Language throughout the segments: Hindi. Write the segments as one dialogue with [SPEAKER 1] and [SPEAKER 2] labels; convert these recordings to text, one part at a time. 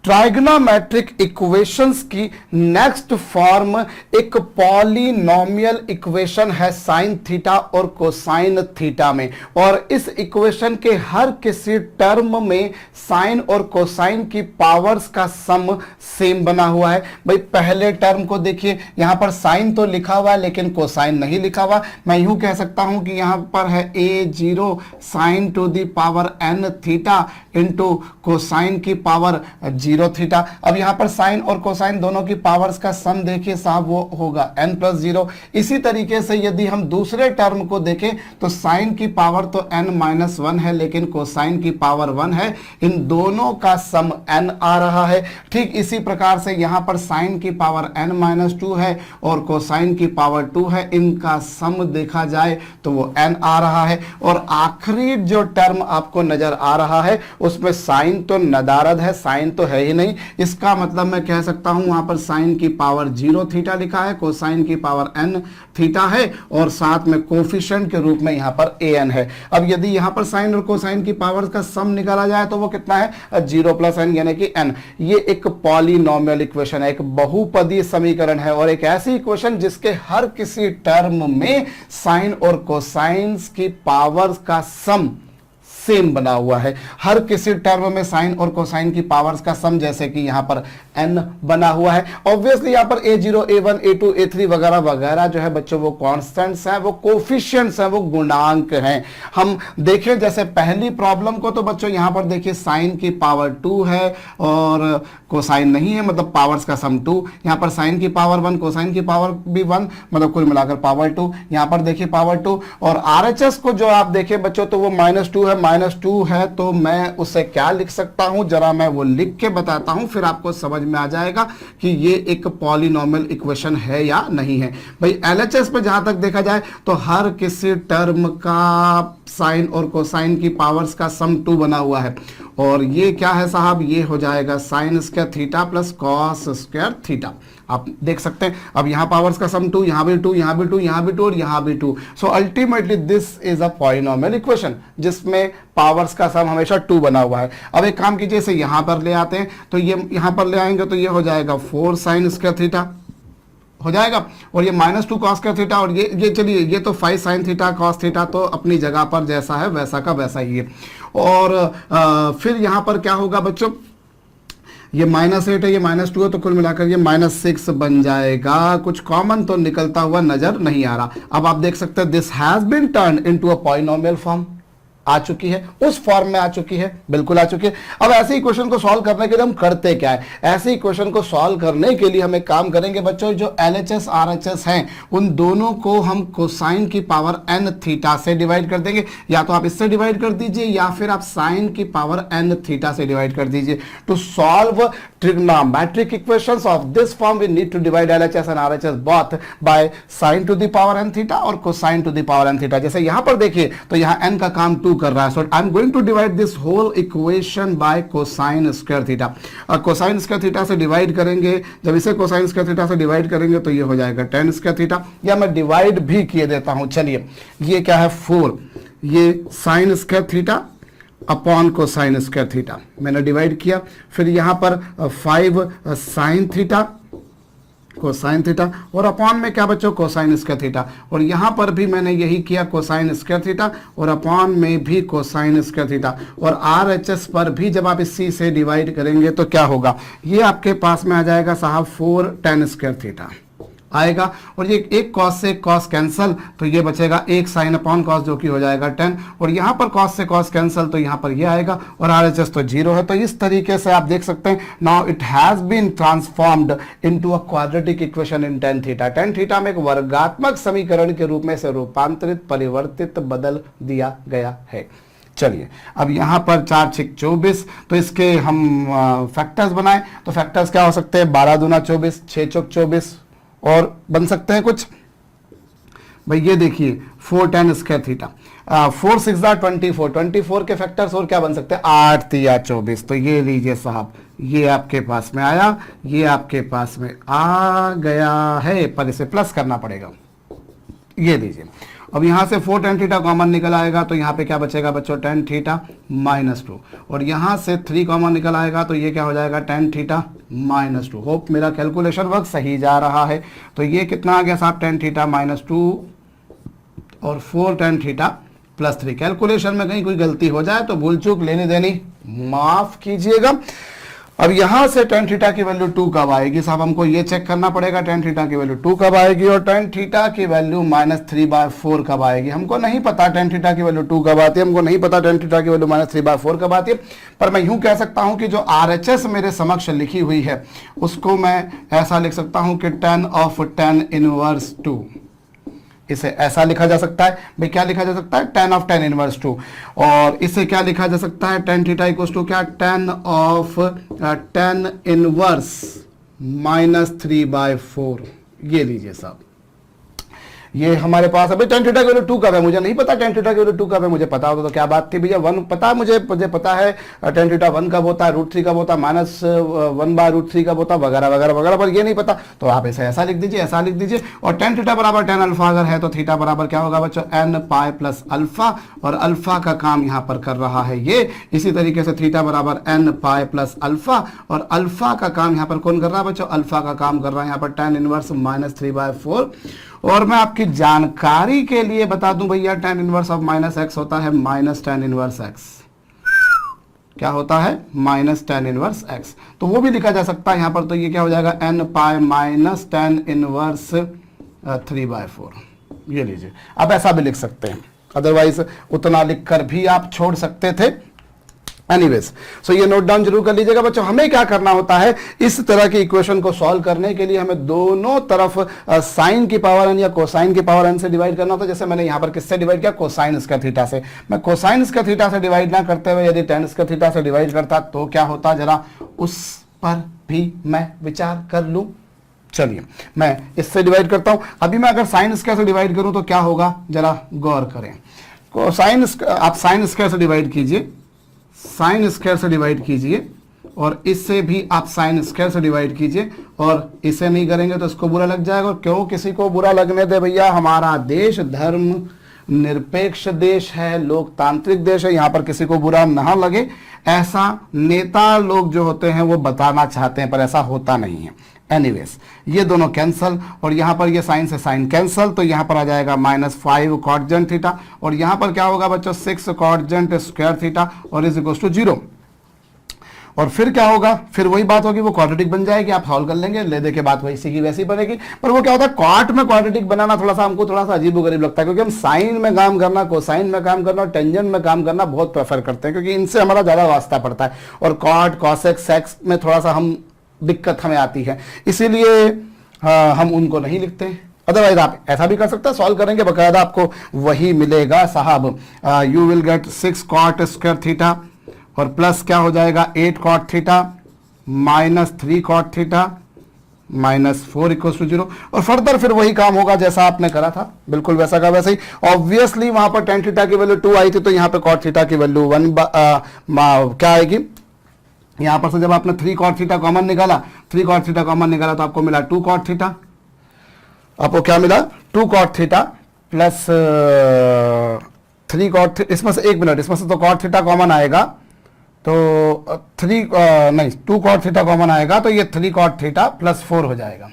[SPEAKER 1] ट्राइगोनोमेट्रिक इक्वेशंस की नेक्स्ट फॉर्म एक पॉलिनोमियल इक्वेशन है साइन थीटा और कोसाइन थीटा में, और इस इक्वेशन के हर किसी टर्म में साइन और कोसाइन की पावर्स का सम सेम बना हुआ है। भाई पहले टर्म को देखिए, यहां पर साइन तो लिखा हुआ है लेकिन कोसाइन नहीं लिखा हुआ। मैं यूं कह सकता हूं कि यहां पर है a0 sign to the power n theta into cosine की पावर 0 थीटा। अब यहां पर साइन और कोसाइन दोनों की पावर्स का सम देखिए साहब, वो होगा n प्लस 0। इसी तरीके से यदि हम दूसरे टर्म को देखें तो साइन की पावर तो n माइनस 1 है लेकिन कोसाइन की पावर 1 है, इन दोनों का सम n आ रहा है। ठीक इसी प्रकार से यहां पर साइन की पावर n माइनस 2 है और कोसाइन की पावर 2 है, इनका सम देखा जाए तो वो n आ रहा है। और आखिरी जो टर्म आपको नजर आ रहा है उसमें साइन तो नदारद है, साइन तो है ही नहीं, इसका मतलब मैं कह सकता हूं वहां पर साइन की पावर 0 थीटा लिखा है, कोसाइन की पावर n थीटा है और साथ में कोफिशिएंट के रूप में यहां पर an है। अब यदि यहां पर साइन और कोसाइन की पावर का सम निकाला जाए तो वो कितना है, 0 प्लस n यानी कि n। ये एक पॉलिनोमियल इक्वेशन है, एक बहुपदीय समीकरण है और एक ऐसी इक्वेशन जिसके हर किसी टर्म में साइन और कोसाइन की पावर्स का सम सेम बना हुआ है। हर किसी टर्म में साइन और कोसाइन की पावर्स का सम, जैसे कि यहां पर n बना हुआ है। ऑब्वियसली यहां पर a0 a1 a2 a3 वगैरह वगैरह जो है बच्चों वो कांस्टेंट्स हैं, वो कोफिशिएंट्स हैं, वो गुणांक हैं। हम देखें जैसे पहली प्रॉब्लम को तो बच्चों यहां पर देखिए साइन की पावर 2 है और कोसाइन नहीं है, मतलब पावर्स का सम 2। यहां पर साइन की पावर 1, कोसाइन की पावर भी 1, मतलब कुल मिलाकर पावर 2। यहां पर देखिए पावर 2 और RHS को जो आप देखें बच्चों तो वो -2 है, -2 है तो मैं उसे क्या लिख सकता हूं, जरा मैं वो लिख के बताता हूं, फिर आपको समझ में आ जाएगा कि ये एक पॉलिनोमियल इक्वेशन है या नहीं है। भाई LHS पे जहां तक देखा जाए तो हर किसी टर्म का साइन और कोसाइन की पावर्स का सम 2 बना हुआ है, और ये क्या है साहब, ये हो जाएगा sine square theta plus cos square theta. आप देख सकते हैं अब यहां पावर्स का सम 2, यहां भी 2, यहां भी 2, यहां भी 2 और यहां भी 2। So ultimately this is a polynomial equation जिसमें पावर्स का सम हमेशा 2 बना हुआ है। अब एक काम कीजिए, इसे यहां पर ले आते हैं, तो ये यहां पर ले आएंगे तो ये हो जाएगा 4 साइन स्क्वायर थीटा हो जाएगा, और ये -2 कॉस स्क्वायर थीटा, और ये चलिए ये तो 5 साइन थीटा कॉस थीटा तो अपनी जगह पर जैसा है वैसा का वैसा ही है। और फिर यहां पर क्या होगा बच्चों, ये -8 है, ये -2 है, तो कुल मिलाकर ये -6 बन जाएगा। कुछ कॉमन तो निकलता हुआ नजर नहीं आ रहा। अब आप देख सकते हैं this has been turned into a polynomial form, आ चुकी है, उस फॉर्म में आ चुकी है, बिल्कुल आ चुकी है। अब ऐसे इक्वेशन को सॉल्व करने के लिए हम करते क्या है, ऐसे इक्वेशन को सॉल्व करने के लिए हम एक काम करेंगे बच्चों, जो LHS RHS हैं उन दोनों को हम कोसाइन की पावर n थीटा से डिवाइड कर देंगे। या तो आप इससे डिवाइड कर दीजिए या फिर आप साइन की पावर n थीटा से डिवाइड कर दीजिए। To solve trigonometric equations of this form we need to divide LHS and RHS both by sin to the power n theta और cosine to the power n theta। जैसे यहां पर देखिए तो यहां n का काम 2 कर रहा है, so I'm going to divide this whole equation by cosine square theta। और cosine square theta से डिवाइड करेंगे, जब इसे cosine square theta से डिवाइड करेंगे तो ये हो जाएगा tan square theta, या मैं डिवाइड भी किए देता हूं। चलिए ये क्या है 4, ये sin square theta upon cosine square theta मैंने डिवाइड किया। फिर यहां पर 5 साइन थीटा कोसाइन थीटा और अपॉन में क्या बच्चों, कोसाइन स्क्वायर थीटा, और यहां पर भी मैंने यही किया कोसाइन स्क्वायर थीटा और अपॉन में भी कोसाइन स्क्वायर थीटा। और RHS पर भी जब आप इसी से डिवाइड करेंगे तो क्या होगा, ये आपके पास में आ जाएगा साहब 4 tan स्क्वायर थीटा आएगा, और ये एक कॉस से कॉस कैंसल तो ये बचेगा 1 साइन अपॉन कॉस जो कि हो जाएगा 10, और यहां पर कॉस से कॉस कैंसल तो यहां पर ये आएगा, और RHS तो 0 है। तो इस तरीके से आप देख सकते हैं now it has been transformed into a quadratic equation in tan theta. tan theta में एक वर्गात्मक समीकरण के रूप में से रूपांतरित परिवर्तित बदल दिया गया है। चलिए अब यहां पर 4 6 24, तो इसके हम फैक्टर्स बनाएं तो फैक्टर्स क्या हो सकते हैं, 12 दूना 24, 6 चौक 24, और बन सकते हैं कुछ भाई, ये देखिए 4 tan स्क्वायर थीटा, 4 6 24, 24 के फैक्टर्स और क्या बन सकते हैं, 8 3 24। तो ये लीजिए साहब, ये आपके पास में आया, ये आपके पास में आ गया है, पर इसे प्लस करना पड़ेगा, ये लीजिए। अब यहाँ से 4 tan थीटा कॉमन निकल आएगा तो यहाँ पे क्या बचेगा बच्चों, tan थीटा -2, और यहाँ से 3 कॉमन निकल आएगा तो ये क्या हो जाएगा, tan थीटा -2। होप मेरा कैलकुलेशन वर्क सही जा रहा है। तो ये कितना आ गया साहब, tan थीटा -2 और 4 tan थीटा +3। कैलकुलेशन में कहीं कोई गलती हो जाए तो भूल चूक लेनी देनी माफ कीजिएगा। अब यहां से tan थीटा की वैल्यू 2 कब आएगी साहब, हमको ये चेक करना पड़ेगा tan थीटा की वैल्यू 2 कब आएगी और tan थीटा की वैल्यू -3/4 कब आएगी। हमको नहीं पता tan थीटा की वैल्यू 2 कब आती है, हमको नहीं पता tan थीटा की वैल्यू -3/4 कब आती है, पर मैं यूं कह सकता हूं कि जो RHS मेरे समक्ष लिखी हुई है उसको मैं ऐसा लिख सकता हूं कि tan of tan इनवर्स 2, इसे ऐसा लिखा जा सकता है। भाई क्या लिखा जा सकता है, tan of tan इनवर्स 2, और इसे क्या लिखा जा सकता है, tan थीटा इक्वल्स टू क्या, tan of tan इनवर्स -3/4। ये लीजिए साहब, ये हमारे पास अभी tan थीटा की वैल्यू 2 कब है, मुझे नहीं पता tan थीटा की वैल्यू 2 कब है। मुझे पता होता तो क्या बात थी भैया, 1 पता मुझे पता है tan थीटा 1 कब होता है, √3 कब होता है, -1/√3 कब होता है, वगैरह वगैरह वगैरह, पर ये नहीं पता। तो आप इसे ऐसा लिख दीजिए, ऐसा लिख दीजिए। और tan थीटा बराबर tan अल्फा अगर है तो थीटा बराबर क्या होगा बच्चों, n पाई प्लस अल्फा, और अल्फा का काम यहाँ पर कर रहा है ये। इसी तरीके से थीटा बराबर n पाई प्लस अल्फा, और अल्फा का काम यहाँ पर कौन कर रहा है बच्चों, अल्फा का काम कर रहा है यहाँ पर tan इनवर्स -3/4। और मैं आपकी जानकारी के लिए बता दूं भैया, tan इनवर्स ऑफ -x होता है -tan इनवर्स x। क्या होता है, -tan इनवर्स x। तो वो भी लिखा जा सकता है यहाँ पर। तो ये क्या हो जाएगा, n पाई -tan इनवर्स 3/4। ये लीजिए, अब ऐसा भी लिख सकते हैं, अदरवाइज उतना लिखकर भी आप छोड़ सकते थे। एनीवेज, सो ये नोट डाउन जरूर कर लीजिएगा बच्चों। हमें क्या करना होता है, इस तरह की इक्वेशन को सॉल्व करने के लिए हमें दोनों तरफ साइन की पावर n या कोसाइन की पावर n से डिवाइड करना होता है। जैसे मैंने यहाँ पर किससे डिवाइड किया, कोसाइन स्क्वायर थीटा से। मैं कोसाइन स्क्वायर थीटा से डिवाइड ना करते हुए यदि tan स्क्वायर थीटा से डिवाइड करता तो क्या होता, जरा उस पर भी मैं विचार कर लूं। चलिए मैं इससे डिवाइड करता हूं। अभी मैं अगर साइन स्क्वायर से डिवाइड करूं तो क्या होगा, जरा गौर करें। कोसाइन आप साइन स्क्वायर से डिवाइड कीजिए, साइन स्क्वायर से डिवाइड कीजिए, और इससे भी आप साइन स्क्वायर से डिवाइड कीजिए, और इसे नहीं करेंगे तो इसको बुरा लग जाएगा। और क्यों किसी को बुरा लगने दे भैया, हमारा देश धर्म निरपेक्ष देश है, लोकतांत्रिक देश है, यहाँ पर किसी को बुरा ना लगे, ऐसा नेता लोग जो होते हैं वो बताना चाहते हैं, पर ऐसा होता नहीं है। एनीवेज, ये दोनों कैंसल, और यहाँ पर ये साइन से साइन कैंसल, तो यहाँ पर आ जाएगा -5 कॉट थीटा, और यहाँ पर क्या होगा बच्चों, 6 कॉट स्क्वायर थीटा, और इज इक्वल टू 0। और फिर क्या होगा, फिर वही बात होगी, वो क्वाड्रेटिक बन जाएगी। आप सॉल्व कर लेंगे, ले दे के बात वैसी की वैसी बनेगी। पर वो क्या होता है, कॉट में क्वाड्रेटिक बनाना थोड़ा सा हमको थोड़ा सा अजीबोगरीब लगता है, क्योंकि हम साइन में काम करना, कोसाइन में काम करना और टेंजेंट में काम करना बहुत प्रेफर करते हैं, क्योंकि इनसे हमारा ज्यादा वास्ता पड़ता है। और कॉट, कॉसेक, सेक्स में थोड़ा सा हम दिक्कत हमें आती है, इसीलिए हम उनको नहीं लिखते। अदरवाइज आप ऐसा भी कर सकते हैं, सॉल्व करेंगे बकायदा आपको वही मिलेगा साहब। You will get 6 cot square theta, और प्लस क्या हो जाएगा 8 cot theta -3 cot theta -4 equal to 0। और फर्दर फिर वही काम होगा जैसा आपने करा था, बिल्कुल वैसा का वैसा ही। ऑब्वियसली वहां पर tan थीटा की वैल्यू 2 आई थी, तो यहाँ पे कॉट थीटा की वैल्यू 1 क्या आएगी, यहां पर से जब आपने 3 कॉट थीटा कॉमन निकाला, 3 कॉट थीटा कॉमन निकाला तो आपको मिला 2 कॉट थीटा। आपको क्या मिला, 2 कॉट थीटा प्लस 3 कॉट, इसमें से 1 मिनट, इसमें से तो कॉट थीटा कॉमन आएगा, तो 2 कॉट थीटा कॉमन आएगा, तो ये 3 कॉट थीटा प्लस 4 हो जाएगा।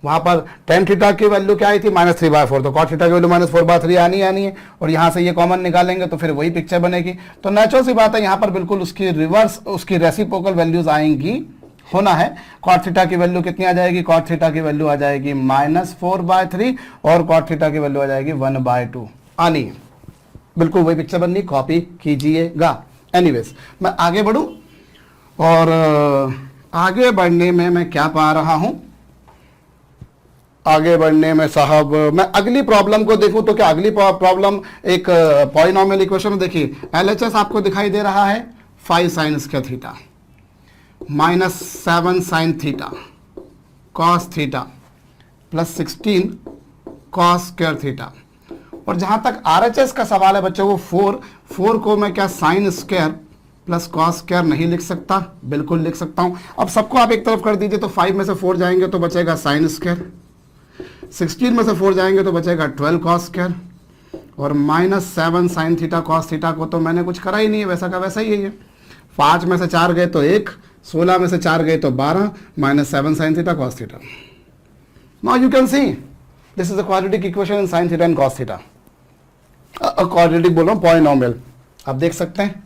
[SPEAKER 1] वहां पर tan थीटा की वैल्यू क्या आई थी, -3/4, तो cot थीटा की वैल्यू -4/3 आनी है, और यहां से ये कॉमन निकालेंगे तो फिर वही पिक्चर बनेगी। तो नेचुरल सी बात है, यहां पर बिल्कुल उसकी रिवर्स, उसकी रेसिप्रोकल वैल्यूज आएंगी, होना है। cot थीटा की वैल्यू कितनी आ जाएगी, cot थीटा की वैल्यू आ जाएगी -4/3, और cot थीटा की वैल्यू आ जाएगी 1/2 आनी है। बिल्कुल वही पिक्चर बननी, कॉपी कीजिएगा। एनीवेज, मैं आगे बढ़ूं, और आगे बढ़ने में मैं क्या पा रहा हूं, आगे बढ़ने में साहब मैं अगली प्रॉब्लम को देखूं तो क्या अगली प्रॉब्लम एक पॉलिनोमियल इक्वेशन। देखिए LHS आपको दिखाई दे रहा है 5 sin square theta -7 sin theta cos theta plus 16 cos square theta. और जहां तक RHS का सवाल है बच्चों, वो 4 को मैं क्या sin square plus cos square नहीं लिख सकता, बिल्कुल लिख सकता हूं। अब सबको आप एक तरफ कर दीजिए, तो 5 में से 4 जाएंगे तो बचेगा sin स्क्वायर, 16 में से 4 जाएंगे तो बचेगा 12 cos स्क्वायर, और -7 साइन थीटा कॉस थीटा को तो मैंने कुछ करा ही नहीं है, वैसा का वैसा ही है। 5 में से 4 गए तो 1, 16 में से 4 गए तो 12, -7 sign theta cos theta. Now you can see this is a quadratic equation in sine theta and cos theta. Quadratic बोल रहा हूँ, पॉलिनोमियल। आप देख सकते हैं,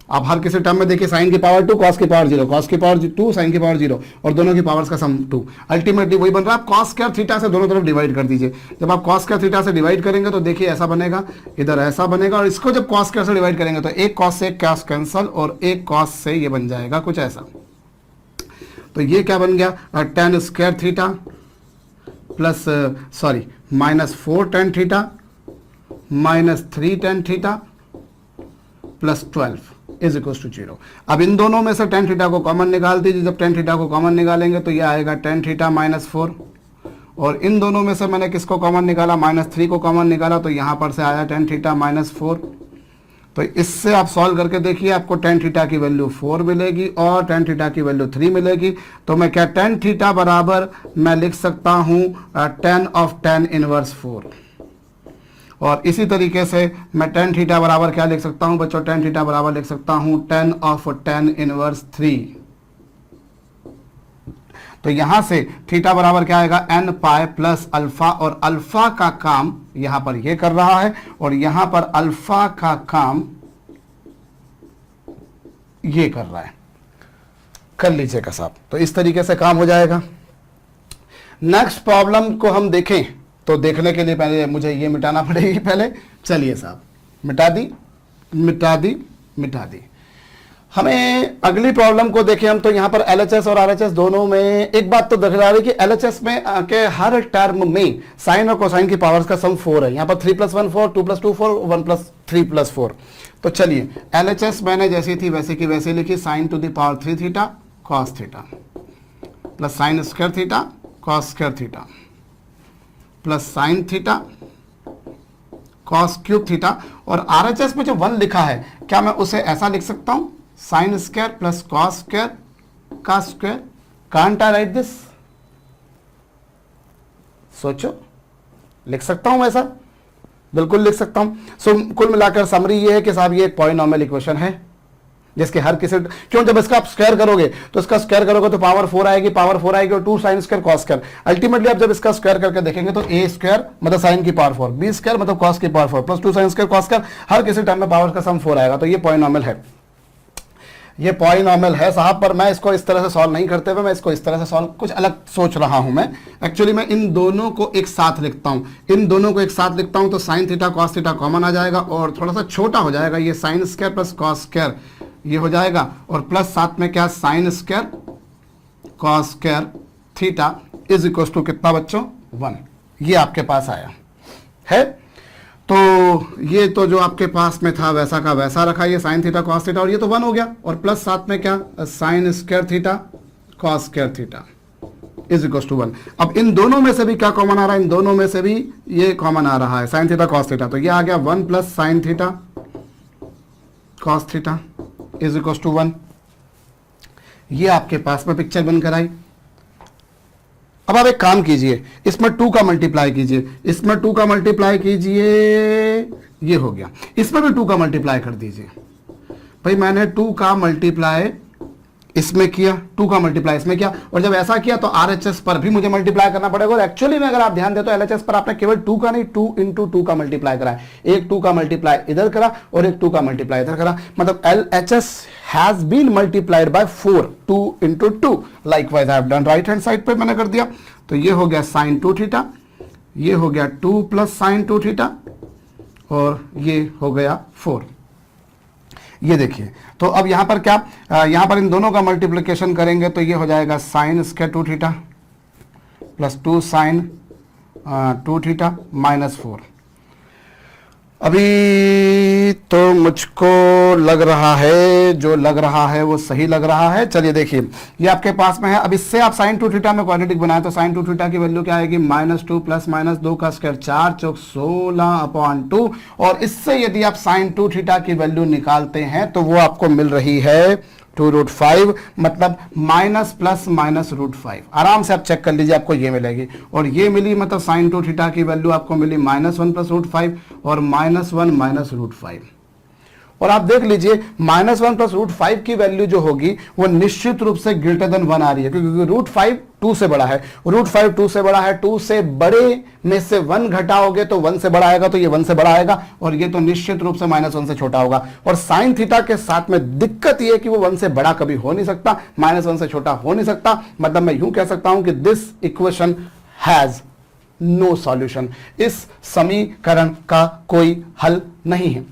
[SPEAKER 1] आप हर किसी टर्म में देखिए साइन की पावर 2, कॉस की पावर 0, कॉस की पावर 2, साइन की पावर 0, और दोनों की पावर्स का सम 2। अल्टीमेटली वही बन रहा है। आप कॉस स्क्वायर थीटा से दोनों तरफ डिवाइड कर दीजिए। जब आप कॉस स्क्वायर थीटा से डिवाइड करेंगे तो देखिए ऐसा बनेगा, इधर ऐसा बनेगा, और इसको जब कॉस स्क्वायर से डिवाइड करेंगे तो एक कॉस से एक कॉस कैंसल, और एक कॉस से ये बन जाएगा कुछ ऐसा। तो ये क्या बन गया, tan square theta plus -4 tan theta -3 tan theta plus 12 is equal to 0। अब इन दोनों में से tan थीटा को कॉमन निकाल दीजिए। जब tan थीटा को कॉमन निकालेंगे तो ये आएगा tan थीटा -4, और इन दोनों में से मैंने किसको कॉमन निकाला, -3 को कॉमन निकाला, तो यहाँ पर से आया tan थीटा -4। तो इससे आप सॉल्व करके देखिए, आपको tan थीटा की वैल्यू 4 मिलेगी और tan थीटा की वैल्यू 3 मिलेगी। तो मैं क्या tan थीटा बराबर मैं लिख सकता हूँ tan ऑफ tan इनवर्स 4। और इसी तरीके से मैं tan थीटा बराबर क्या लिख सकता हूं बच्चों, tan थीटा बराबर लिख सकता हूं tan ऑफ tan इनवर्स 3। तो यहां से थीटा बराबर क्या आएगा, n पाई प्लस अल्फा, और अल्फा का काम यहां पर ये कर रहा है, और यहां पर अल्फा का काम ये कर रहा है। कर लीजिएगा साहब, तो इस तरीके से काम हो जाएगा। नेक्स्ट प्रॉब्लम को हम देखें, तो देखने के लिए पहले मुझे ये मिटाना पड़ेगी पहले। चलिए साहब, मिटा दी। हमें अगली प्रॉब्लम को देखें हम, तो यहाँ पर LHS और RHS दोनों में एक बात तो दिख रहा है कि LHS में के हर टर्म में साइन और कोसाइन की पावर्स का सम 4 है। यहाँ पर 3 + 1 4, 2 + 2 4, 1 + 3 + 4। तो चलिए LHS मैंने जैसी थी वैसे की वैसे लिखी, sin to the power 3 theta cos theta plus sine square theta cos square theta plus sine theta cos cube theta. और RHS में जो 1 लिखा है, क्या मैं उसे ऐसा लिख सकता हूं, sine square plus cos square का square? Can't I write this? सोचो, लिख सकता हूं ऐसा? बिल्कुल लिख सकता हूं। सो कुल मिलाकर समरी ये है कि साहब ये एक पॉलिनोमियल इक्वेशन है जिसके हर किसी, क्यों, जब इसका आप स्क्वायर करोगे तो इसका स्क्वायर करोगे तो पावर 4 आएगी और 2 sine square cos square. Ultimately आप जब इसका स्क्वायर करके देखेंगे तो a स्क्वायर मतलब साइन की पावर 4, b स्क्वायर मतलब कॉस की power 4 plus 2 sine square cos square, हर किसी टर्म में पावर का सम 4 आएगा। तो ये पॉलिनोमियल है, ये पॉलिनोमियल है साहब। पर मैं इसको इस तरह से सॉल्व नहीं करते हुए मैं इसको इस तरह से सॉल्व कुछ अलग सोच रहा हूं। मैं एक्चुअली मैं इन दोनों को एक साथ लिखता हूं, तो sine theta cos theta common आ जाएगा और थोड़ा सा छोटा हो जाएगा, ये sine square plus cos square ये हो जाएगा, और प्लस साथ में क्या, sine square cos square theta is equal to कितना बच्चों, 1। ये आपके पास आया है। तो ये तो जो आपके पास में था वैसा का वैसा रखा, ये साइन थीटा कॉस थीटा, और ये तो 1 हो गया, और प्लस साथ में क्या, sine square theta cos square theta is equal to 1। अब इन दोनों में से भी क्या कॉमन आ रहा है, इन दोनों में से भी ये कॉमन आ रहा है, साइन थीटा कॉस थीटा। तो ये आ गया 1 plus sine theta cos theta is equal to 1। ये आपके पास में पिक्चर बनकर आई। अब आप एक काम कीजिए, इसमें 2 का मल्टीप्लाई कीजिए, इसमें 2 का मल्टीप्लाई कीजिए, ये हो गया, इसमें भी 2 का मल्टीप्लाई कर दीजिए। भाई मैंने 2 का मल्टीप्लाई इसमें किया, 2 का मल्टीप्लाई इसमें किया, और जब ऐसा किया तो RHS पर भी मुझे मल्टीप्लाई करना पड़ेगा। और एक्चुअली में अगर आप ध्यान दें तो LHS पर आपने केवल 2 का नहीं 2 × 2 का मल्टीप्लाई करा है। एक 2 का मल्टीप्लाई इधर करा और एक 2 का मल्टीप्लाई इधर करा, मतलब LHS has been multiplied by 4, 2 × 2। Likewise I have done, right hand side पे मैंने कर दिया। तो ये हो गया साइन 2 थीटा, ये हो गया 2 प्लस साइन 2 थीटा, और ये हो गया 4। ये देखिए, तो अब यहां पर क्या, यहां पर इन दोनों का मल्टीप्लिकेशन करेंगे तो ये हो जाएगा sine square 2 theta plus 2 sine 2 theta minus 4। अभी जी, तो मुझको लग रहा है, जो लग रहा है वो सही लग रहा है। चलिए देखिए, ये आपके पास में है। अब इससे आप साइन 2 थीटा में क्वाड्रेटिक बनाए तो साइन 2 थीटा की वैल्यू क्या आएगी, -2 प्लस -2 का स्क्वायर 4 चौक 16/2। और इससे यदि आप साइन 2 थीटा की वैल्यू निकालते हैं तो वो आपको मिल रही है 2√5, मतलब माइनस प्लस माइनस √5। आराम से आप चेक कर लीजिए, आपको ये मिलेगी। और ये मिली, मतलब साइन 2 थीटा की वैल्यू आपको मिली -1 प्लस √5 और -1 माइनस √5। और आप देख लीजिए -1 प्लस √5 की वैल्यू जो होगी वो निश्चित रूप से ग्रेटर देन 1 आ रही है, क्योंकि √5 2 से बड़ा है, √5 2 से बड़ा है। 2 से बड़े में से 1 घटाओगे तो 1 से बड़ा आएगा, तो ये 1 से बड़ा आएगा, और ये तो निश्चित रूप से -1 से छोटा होगा। और साइन थीटा के साथ में दिक्कत ये है कि वो 1 से बड़ा कभी हो नहीं सकता, -1 से छोटा हो नहीं सकता। मतलब मैं यूं कह सकता हूं कि this equation has no solution, इस समीकरण का कोई हल नहीं है।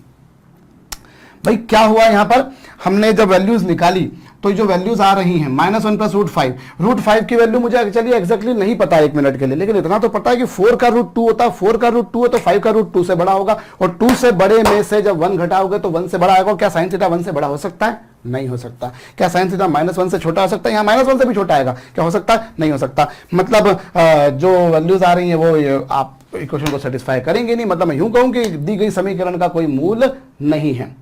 [SPEAKER 1] भाई क्या हुआ यहां पर, हमने जब वैल्यूज निकाली तो जो वैल्यूज आ रही हैं -1 प्लस √5 की वैल्यू मुझे एक्चुअली एग्जैक्टली नहीं पता 1 मिनट के लिए, लेकिन इतना तो पता है कि 4 का √2 होता है। 4 का √2 है तो 5 का √2 से बड़ा होगा, और 2 से बड़े में से जब 1 घटाओगे तो 1 से बड़ा आएगा। क्या साइन थीटा 1 से बड़ा हो सकता है? नहीं हो सकता। क्या साइन थीटा -1 से छोटा हो सकता है? यहाँ -1 से भी छोटा आएगा। क्या हो सकता है? नहीं हो सकता। मतलब जो वैल्यूज आ रही है वो आप इक्वेशन को सेटिस्फाई करेंगे नहीं। मतलब मैं यूं कहूं कि दी गई समीकरण का कोई मूल नहीं है।